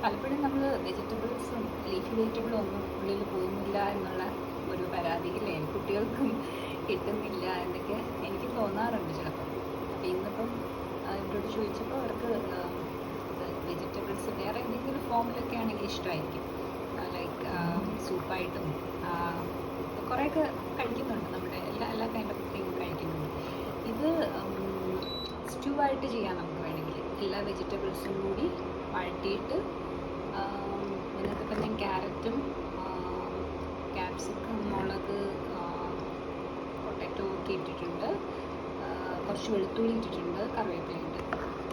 പലപ്പോഴും നമ്മൾ വെജിറ്റബിൾസും ലീഫി വെജിറ്റബിളും ഒന്നും ഉള്ളിൽ പോകുന്നില്ല എന്നുള്ള ഒരു പരാതിയില്ലേ കുട്ടികൾക്കും കിട്ടുന്നില്ല എന്നൊക്കെ എനിക്ക് തോന്നാറുണ്ട് ചിലപ്പോൾ. അപ്പോൾ ഇന്നിപ്പം ഇവരോട് ചോദിച്ചപ്പോൾ അവർക്ക് വെജിറ്റബിൾസ് വേറെ എന്തെങ്കിലും ഫോമിലൊക്കെ ആണെങ്കിൽ ഇഷ്ടമായിരിക്കും. ലൈക്ക് സൂപ്പായിട്ടും കുറേയൊക്കെ കഴിക്കുന്നുണ്ട്. നമ്മുടെ എല്ലാ കൈൻഡ് ഓഫ് തിങ് കഴിക്കുന്നുണ്ട്. ഇത് സ്റ്റൂ ആയിട്ട് ചെയ്യാം നമുക്ക് വേണമെങ്കിൽ. എല്ലാ വെജിറ്റബിൾസും കൂടി വഴറ്റിയിട്ട് ഇതിനകത്ത് ഞാൻ ക്യാരറ്റും ക്യാപ്സിക്കം, മുളക്, പൊട്ടാറ്റോ ഒക്കെ ഇട്ടിട്ടുണ്ട്. കുറച്ച് വെളുത്തുള്ളി ഇട്ടിട്ടുണ്ട്, കറിവേപ്പിലയുണ്ട്.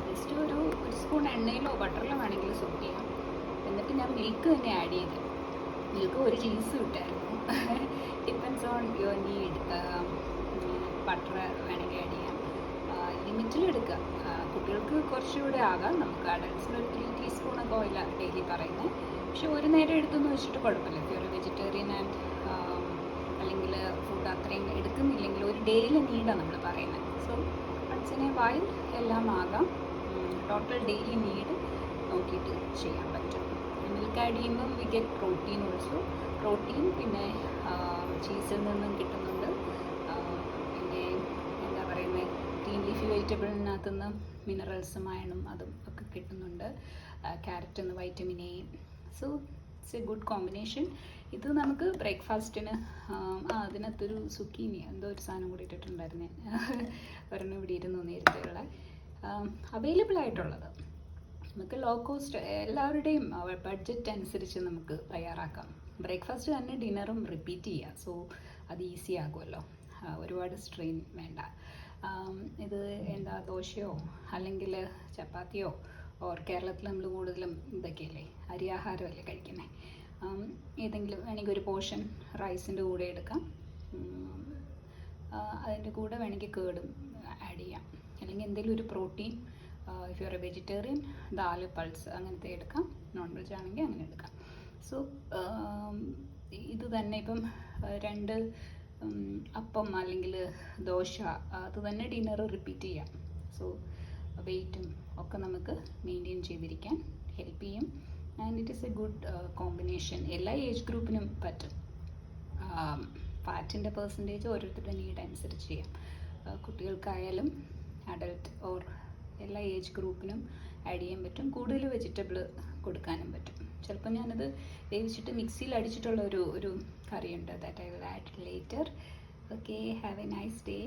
ജസ്റ്റ് ഒരു സ്പൂൺ എണ്ണയിലോ ബട്ടറിലോ വേണമെങ്കിൽ സോക്ക് ചെയ്യാം. എന്നിട്ട് ഞാൻ മിൽക്ക് തന്നെ ആഡ് ചെയ്ത്, മിൽക്ക് ഒരു ചീസ് ഇട്ടായിരുന്നു. Depends on your need. Butter വേണമെങ്കിൽ ആഡ് ചെയ്യാം. ലിമിറ്റിലെടുക്കുക. കുട്ടികൾക്ക് കുറച്ചുകൂടെ ആകാം. നമുക്ക് അഡൽട്ട്സിന് ഒരു 3 ടീസ്പൂണൊക്കെ ഓയിലാണ് ഡെയിലി പറയുന്നത്. പക്ഷെ ഒരു നേരം എടുത്തെന്ന് വെച്ചിട്ട് കുഴപ്പമില്ല. പ്യൂർ വെജിറ്റേറിയൻ ആൻഡ് അല്ലെങ്കിൽ ഫുഡ് അത്രയും എടുക്കുന്നില്ലെങ്കിൽ ഒരു ഡെയിലി നീഡാണ് നമ്മൾ പറയുന്നത്. So once in a while എല്ലാം ആകാം. ടോട്ടൽ ഡെയിലി നീഡ് നോക്കിയിട്ട് ചെയ്യാൻ പറ്റും. മിൽക്ക് ആഡ് ചെയ്യുമ്പം we get protein also. Protein പിന്നെ ചീസിൽ നിന്നും കിട്ടുന്നുണ്ട്. പിന്നെ എന്താ പറയുന്നത്, ഗ്രീൻ ലീഫി വെജിറ്റബിളിനകത്തു നിന്ന് മിനറൽസും അയണും അതും ഒക്കെ കിട്ടുന്നുണ്ട്. ക്യാരറ്റ് നിന്ന് vitamin A. So it's A good combination. ഇത് നമുക്ക് ബ്രേക്ക്ഫാസ്റ്റിന് അതിനകത്തൊരു സുക്കീനി എന്തോ ഒരു സാധനം കൂടി ഇട്ടിട്ടുണ്ടായിരുന്നേ, ഒരെണ്ണം ഇവിടെ ഇരുന്നു നേരത്തെയുള്ള അവൈലബിൾ ആയിട്ടുള്ളത്. നമുക്ക് ലോ കോസ്റ്റ് എല്ലാവരുടെയും ബഡ്ജറ്റ് അനുസരിച്ച് നമുക്ക് തയ്യാറാക്കാം. ബ്രേക്ക്ഫാസ്റ്റ് തന്നെ ഡിന്നറും റിപ്പീറ്റ് ചെയ്യുക. സോ അത് ഈസി ആകുമല്ലോ, ഒരുപാട് സ്ട്രെയിൻ വേണ്ട. ഇത് എന്താ ദോശയോ അല്ലെങ്കിൽ ചപ്പാത്തിയോ ഓർ കേരളത്തിൽ നമ്മൾ കൂടുതലും ഇതൊക്കെയല്ലേ അരിയാഹാരമല്ലേ കഴിക്കുന്നത്. ഏതെങ്കിലും വേണമെങ്കിൽ ഒരു പോർഷൻ റൈസിൻ്റെ കൂടെ എടുക്കാം. അതിൻ്റെ കൂടെ വേണമെങ്കിൽ കേടും ആഡ് ചെയ്യാം. അല്ലെങ്കിൽ എന്തെങ്കിലും ഒരു protein, if you are A vegetarian dal, pulse അങ്ങനത്തെ എടുക്കാം. നോൺ വെജ് ആണെങ്കിൽ അങ്ങനെ എടുക്കാം. സോ ഇത് തന്നെ ഇപ്പം 2 അപ്പം അല്ലെങ്കിൽ ദോശ അത് തന്നെ ഡിന്നർ റിപ്പീറ്റ് ചെയ്യാം. സോ വെയിറ്റും ഒക്കെ നമുക്ക് മെയിൻറ്റെയിൻ ചെയ്തിരിക്കാൻ ഹെൽപ്പ് ചെയ്യും. And it is A good combination. എല്ലാ ഏജ് ഗ്രൂപ്പിനും പറ്റും. ഫാറ്റിൻ്റെ പെർസെൻറ്റേജ് ഓരോരുത്തരുടെ നീഡ് അനുസരിച്ച് ചെയ്യാം. കുട്ടികൾക്കായാലും അഡൽട്ട് ഓർ എല്ലാ ഏജ് ഗ്രൂപ്പിനും ആഡ് ചെയ്യാൻ പറ്റും. കൂടുതൽ വെജിറ്റബിൾ കൊടുക്കാനും പറ്റും. ചിലപ്പോൾ ഞാനത് വേവിച്ചിട്ട് മിക്സിയിൽ അടിച്ചിട്ടുള്ള ഒരു കറിയുണ്ട്. That I will add later. Okay, have a nice day.